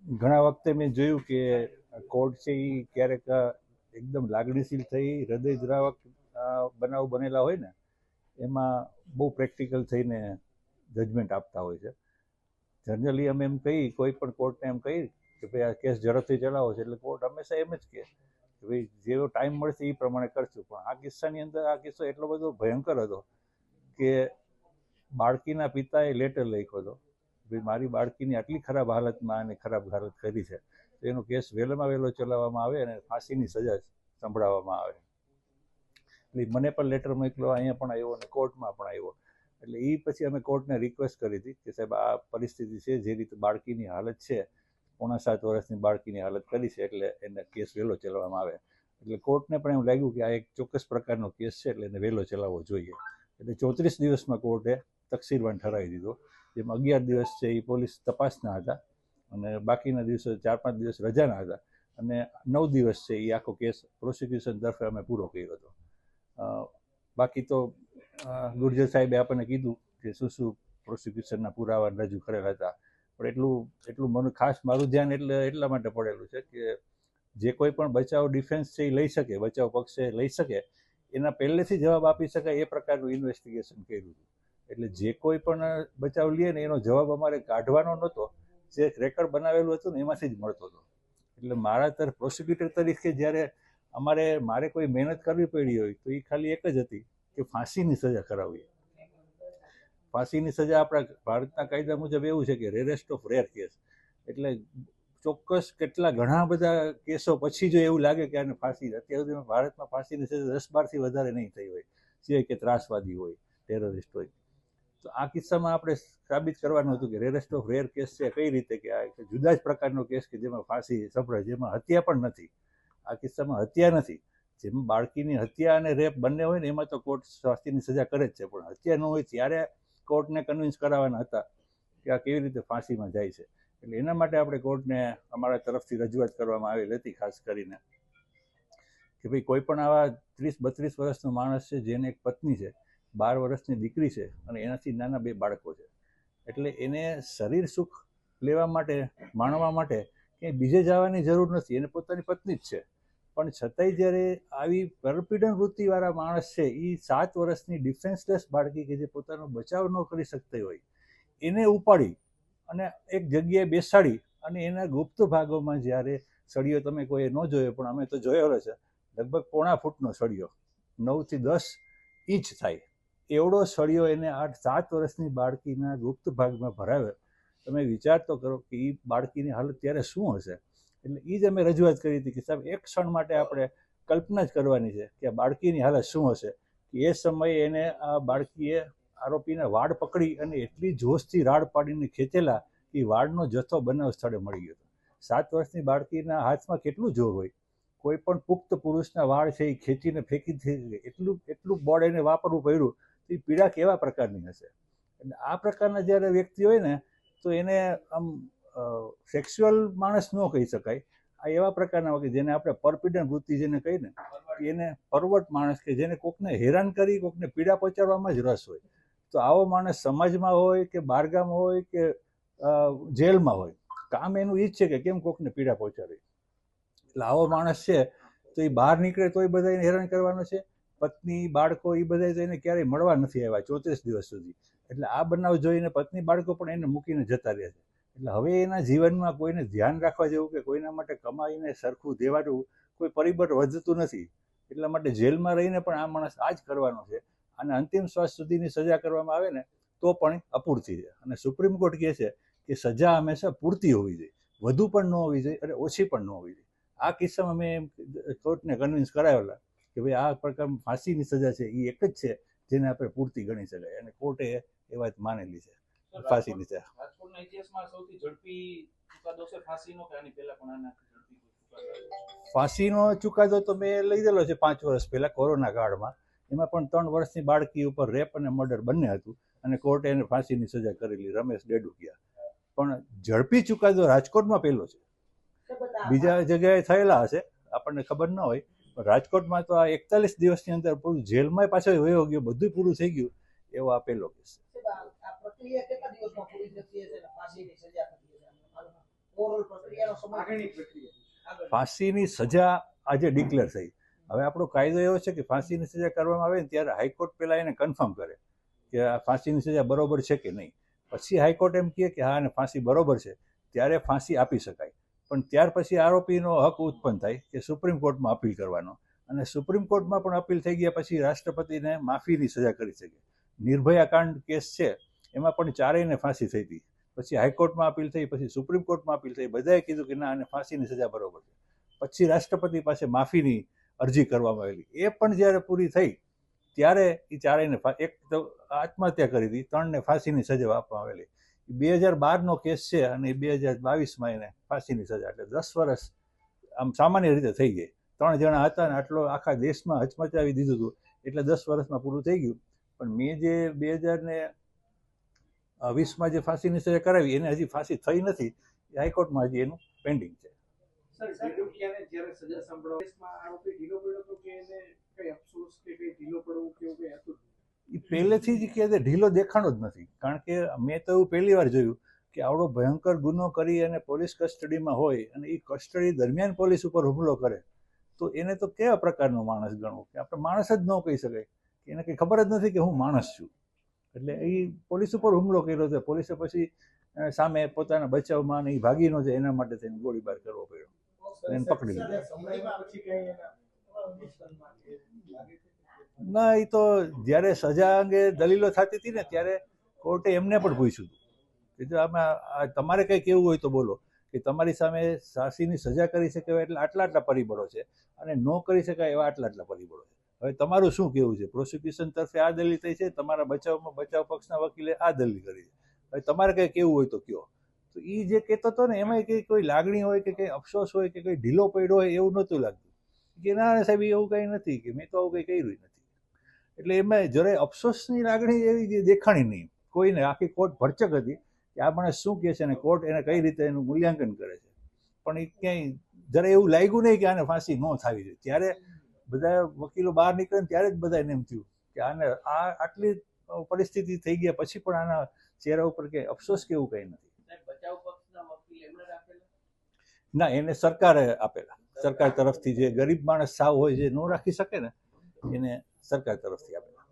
ઘણા વખતે મેં જોયું કે કોર્ટ છે એ ક્યારેક એકદમ લાગણીશીલ થઈ હૃદયદ્રાવક બનાવ બનેલા હોય ને એમાં બહુ પ્રેક્ટિકલ થઈને જજમેન્ટ આપતા હોય છે. જનરલી અમે એમ કહી કોઈ પણ કોર્ટને એમ કહી કે ભાઈ આ કેસ ઝડપથી ચલાવો છે એટલે કોર્ટ હંમેશા એમ જ કહે કે ભાઈ જેવો ટાઈમ મળશે એ પ્રમાણે કરશું. પણ આ કિસ્સાની અંદર આ કિસ્સો એટલો બધો ભયંકર હતો કે બાળકીના પિતાએ લેટર લખ્યો હતો ભાઈ મારી બાળકીની આટલી ખરાબ હાલતમાં અને ખરાબ હાલત કરી છે તો એનો કેસ વહેલામાં વહેલો ચલાવવામાં આવે અને ફાંસીની સજા સંભળાવવામાં આવે. એટલે મને પણ લેટર મોકલ્યો, અહીંયા પણ આવ્યો અને કોર્ટમાં પણ આવ્યો. એટલે એ પછી અમે કોર્ટને રિક્વેસ્ટ કરી હતી કે સાહેબ આ પરિસ્થિતિ છે, જે રીતે બાળકીની હાલત છે, 7.5 વર્ષની બાળકીની હાલત કરી છે, એટલે એને કેસ વહેલો ચલાવવામાં આવે. એટલે કોર્ટને પણ એવું લાગ્યું કે આ એક ચોક્કસ પ્રકારનો કેસ છે એટલે એને વહેલો ચલાવવો જોઈએ. એટલે 34 દિવસમાં કોર્ટે તકસીરવાન ઠરાવી દીધો, જેમાં 11 દિવસ છે એ પોલીસ તપાસના હતા અને બાકીના દિવસો 4-5 દિવસ રજાના હતા અને 9 દિવસ છે એ આખો કેસ પ્રોસિક્યુશન તરફે અમે પૂરો કર્યો હતો. બાકી તો ગુર્જર સાહેબે આપણને કીધું કે શું પ્રોસિક્યુશનના પુરાવા રજૂ કરેલા હતા, પણ એટલું મને ખાસ મારું ધ્યાન એટલા માટે પડેલું છે કે જે કોઈ પણ બચાવ ડિફેન્સ છે એ લઈ શકે, બચાવ પક્ષે લઈ શકે, એના પહેલેથી જવાબ આપી શકાય એ પ્રકારનું ઇન્વેસ્ટિગેશન કર્યું હતું. એટલે જે કોઈ પણ બચાવ લે ને એનો જવાબ અમારે કાઢવાનો નહોતો, જે રેકર્ડ બનાવેલું હતું ને એમાંથી જ મળતો હતો. એટલે મારા તરફ પ્રોસિક્યુટર તરીકે જ્યારે મારે કોઈ મહેનત કરવી પડી હોય તો એ ખાલી એક જ હતી કે ફાંસીની સજા કરાવવી. ફાંસીની સજા આપણા ભારતના કાયદા મુજબ એવું છે કે રેરેસ્ટ ઓફ રેર કેસ, એટલે ચોક્કસ ઘણા બધા કેસો પછી જો એવું લાગે કે આને ફાંસી, અત્યાર સુધીમાં ભારતમાં ફાંસીની સજા 10-12થી વધારે નહીં થઈ હોય, સિવાય કે ત્રાસવાદી હોય, ટેરરિસ્ટ હોય. તો આ કિસ્સામાં આપણે સાબિત કરવાનું હતું કે રેરેસ્ટ ઓફ રેર કેસ છે કઈ રીતે કે આ જુદા જ પ્રકારનો કેસ કે જેમાં ફાંસી સંભળાય, જેમાં હત્યા પણ નથી. આ કિસ્સામાં હત્યા નથી. જેમાં બાળકીની હત્યા અને રેપ બંને હોય ને એમાં તો કોર્ટ ફાંસીની સજા કરે જ છે, પણ હત્યા ન હોય ત્યારે કોર્ટને કન્વિન્સ કરાવવાના હતા કે આ કેવી રીતે ફાંસીમાં જાય છે. એટલે એના માટે આપણે કોર્ટને અમારા તરફથી રજૂઆત કરવામાં આવેલી હતી, ખાસ કરીને કે ભાઈ કોઈ પણ આવા 30-32 વર્ષનો માણસ છે જેને એક પત્ની છે, 12 વર્ષની દીકરી છે અને એનાથી નાના 2 બાળકો છે, એટલે એને શરીર સુખ લેવા માટે, માણવા માટે ક્યાંય બીજે જવાની જરૂર નથી, એને પોતાની પત્ની જ છે. પણ છતાંય જ્યારે આવી પરપીડન વૃત્તિવાળા માણસ છે એ 7 વર્ષની ડિફેન્સલેસ બાળકી કે જે પોતાનો બચાવ ન કરી શકતી હોય એને ઉપાડી અને એક જગ્યાએ બેસાડી અને એના ગુપ્ત ભાગોમાં જ્યારે સળિયો, તમે કોઈ ન જોયો પણ અમે તો જોયેલો છે, લગભગ 1.5 ફૂટનો સળિયો, 9 થી 10 ઇંચ થાય એવડો સળિયો એને 7 વર્ષની બાળકીના ગુપ્ત ભાગમાં ભરાવે. તમે વિચાર તો કરો કે એ બાળકીની હાલત ત્યારે શું હશે. એટલે એ જ અમે રજૂઆત કરી હતી કે સાહેબ એક ક્ષણ માટે આપણે કલ્પના જ કરવાની છે કે આ બાળકીની હાલત શું હશે કે એ સમયે એને આ બાળકીએ આરોપીના વાળ પકડી અને એટલી જોશથી રાડ પાડીને ખેંચેલા કે વાળનો જથ્થો બનાવ સ્થળે મળી ગયો. 7 વર્ષની બાળકીના હાથમાં કેટલું જોર હોય, કોઈ પણ પુખ્ત પુરુષના વાળ છે એ ખેંચીને ફેંકી એટલું બળ એને વાપરવું પડ્યું, તો એ પીડા કેવા પ્રકારની હશે. એટલે આ પ્રકારના જ્યારે વ્યક્તિ હોય ને તો એને આમ સેક્સ્યુઅલ માણસ ન કહી શકાય. આ એવા પ્રકારના હોય જેને આપણે પરપીડન વૃત્તિ જેને કહીએ ને, એને પરવર્ટ માણસ કે જેને કોકને હેરાન કરી, કોકને પીડા પહોંચાડવામાં જ રસ હોય. તો આવો માણસ સમાજમાં હોય કે બહારગામ હોય કે જેલમાં હોય, કામ એનું એ જ છે કે કેમ કોકને પીડા પહોંચાડવી. એટલે આવો માણસ છે તો એ બહાર નીકળે તો એ બધા એને હેરાન કરવાનો છે, પત્ની બાળકો એ બધા તો એને ક્યારેય મળવા નથી આવ્યા 34 દિવસ સુધી. એટલે આ બનાવ જોઈને પત્ની બાળકો પણ એને મૂકીને જતા રહે છે. એટલે હવે એના જીવનમાં કોઈને ધ્યાન રાખવા જેવું કે કોઈના માટે કમાઈને સરખું દેવાનું કોઈ પરિબળ વધતું નથી. એટલા માટે જેલમાં રહીને પણ આ માણસ આ જ કરવાનો છે અને અંતિમ શ્વાસ સુધીની સજા કરવામાં આવે ને તો પણ અપૂરતી છે. અને સુપ્રીમ કોર્ટ કહે છે કે સજા હંમેશા પૂરતી હોવી જોઈએ, વધુ પણ ન હોવી જોઈએ અને ઓછી પણ ન હોવી જોઈએ. આ કિસ્સામાં મેં કોર્ટને કન્વિન્સ કરાવેલા કે ભાઈ આ પ્રકાર ફાંસીની સજા છે એ એક જ છે જેને આપણે પૂરતી ગણી શકાય, અને કોર્ટે એ વાત માનેલી છે. ફાંસીની સજા રાજકોટના ઇતિહાસમાં સૌથી ઝડપી ચુકાદો છે ફાંસીનો કે આની પહેલા પણ આના ફાંસીનો ચુકાદો તો મેં લીધેલો છે 5 વર્ષ પહેલા કોરોના કાળમાં. એમાં પણ 3 વર્ષની બાળકી ઉપર રેપ અને મર્ડર બંને હતું અને કોર્ટે એને ફાંસીની સજા કરેલી, રમેશ ડેડુકિયા. પણ ઝડપી ચુકાદો રાજકોટમાં પહેલો છે, બીજા જગ્યાએ થયેલા હશે આપણને ખબર ન હોય, પણ રાજકોટમાં તો આ 41 દિવસની અંદર પૂરું જેલમાં પાછો વયો ગયો, બધું પૂરું થઈ ગયું, એવો આ પહેલો કેસ છે. ફાંસીની સજા આજે ડિક્લેર થઈ. હવે આપણો કાયદો એવો છે કે ફાંસીની સજા કરવામાં આવે ને ત્યારે હાઈકોર્ટ પહેલાં એને કન્ફર્મ કરે કે આ ફાંસીની સજા બરોબર છે કે નહીં. પછી હાઈકોર્ટ એમ કહે કે હા અને ફાંસી બરોબર છે ત્યારે ફાંસી આપી શકાય. પણ ત્યાર પછી આરોપીનો હક ઉત્પન્ન થાય કે સુપ્રીમ કોર્ટમાં અપીલ કરવાનો, અને સુપ્રીમ કોર્ટમાં પણ અપીલ થઈ ગયા પછી રાષ્ટ્રપતિને માફીની સજા કરી શકે. નિર્ભયા કાંડ કેસ છે એમાં પણ ચારેયને ફાંસી થઈ હતી. પછી હાઈકોર્ટમાં અપીલ થઈ, પછી સુપ્રીમ કોર્ટમાં અપીલ થઈ, બધાએ કીધું કે ના આને ફાંસીની સજા બરોબર છે. પછી રાષ્ટ્રપતિ પાસે માફીની અરજી કરવામાં આવેલી. એ પણ જ્યારે પૂરી થઈ ત્યારે એ ચારેયને એક તો આત્મહત્યા કરી હતી, 3ને ફાંસીની સજા આપવામાં આવેલી. 2012નો કેસ છે અને 2022માં એને ફાંસીની સજા, એટલે 10 વર્ષ આમ સામાન્ય રીતે થઈ ગઈ. 3 જણા હતા ને આટલો આખા દેશમાં હચમચાવી દીધું હતું, એટલે 10 વર્ષમાં પૂરું થઈ ગયું. પણ મેં જે 2020માં જે ફાંસીની સજા કરાવી એને હજી ફાંસી થઈ નથી. હાઈકોર્ટમાં હજી એનું પેન્ડિંગ છે. એ પહેલેથી જ કે ઢીલો દેખાણો જ નથી. કારણ કે મેં તો એવું પહેલી વાર જોયું કે આવડો ભયંકર ગુનો કરી અને પોલીસ કસ્ટડીમાં હોય અને એ કસ્ટડી દરમિયાન પોલીસ ઉપર હુમલો કરે તો એને તો કેવા પ્રકારનો માણસ ગણવો કે આપણે માણસ જ ન કહી શકાય, કે એને કંઈ ખબર જ નથી કે હું માણસ છું. એટલે એ પોલીસ ઉપર હુમલો કર્યો છે. પોલીસે પછી સામે પોતાના બચાવમાં એ ભાગી ન જાય એના માટે થઈને ગોળીબાર કરવો પડ્યો, એને પકડી લીધો. ના, એ તો જ્યારે સજા અંગે દલીલો થતી હતી ને ત્યારે કોર્ટે એમને પણ પૂછ્યું હતું કે જો આમાં તમારે કંઈ કહેવું હોય તો બોલો, કે તમારી સામે ફાંસીની સજા કરી શકે એટલે આટલા આટલા પરિબળો છે અને ન કરી શકાય એવા આટલા આટલા પરિબળો છે. હવે તમારું શું કહેવું છે? પ્રોસિક્યુશન તરફે આ દલીલ થઈ છે, તમારા બચાવ પક્ષના વકીલે આ દલીલ કરી છે, હવે તમારે કંઈ કહેવું હોય તો કહો. તો એ જે કહેતો હતો ને એમાં કંઈ કોઈ લાગણી હોય કે કંઈ અફસોસ હોય કે કંઈ ઢીલો પડ્યો હોય એવું નહોતું લાગતું. કે ના સાહેબ એવું કંઈ નથી, કે મેં તો આવું કંઈ કર્યું નથી. એટલે એમાં જરાય અફસોસની લાગણી એવી દેખાણી નહીં કોઈને. આખી કોર્ટ ભરચક હતી કે આ માણસ શું કહે છે અને કોર્ટ એને કઈ રીતે એનું મૂલ્યાંકન કરે છે. પણ એ ક્યાંય જરા એવું લાગ્યું નહીં કે આને ફાંસી ન થવી જોઈએ. ત્યારે બધા વકીલો બહાર નીકળે ને ત્યારે જ બધાને એમ થયું કે આને આટલી પરિસ્થિતિ થઈ ગયા પછી પણ આના ચહેરા ઉપર કે અફસોસ કે એવું કંઈ નથી. ના, એને સરકારે આપેલા. સરકાર તરફથી જે ગરીબ માણસ સાવ હોય જે ન રાખી શકે ને એને સરકાર તરફથી આપેલા.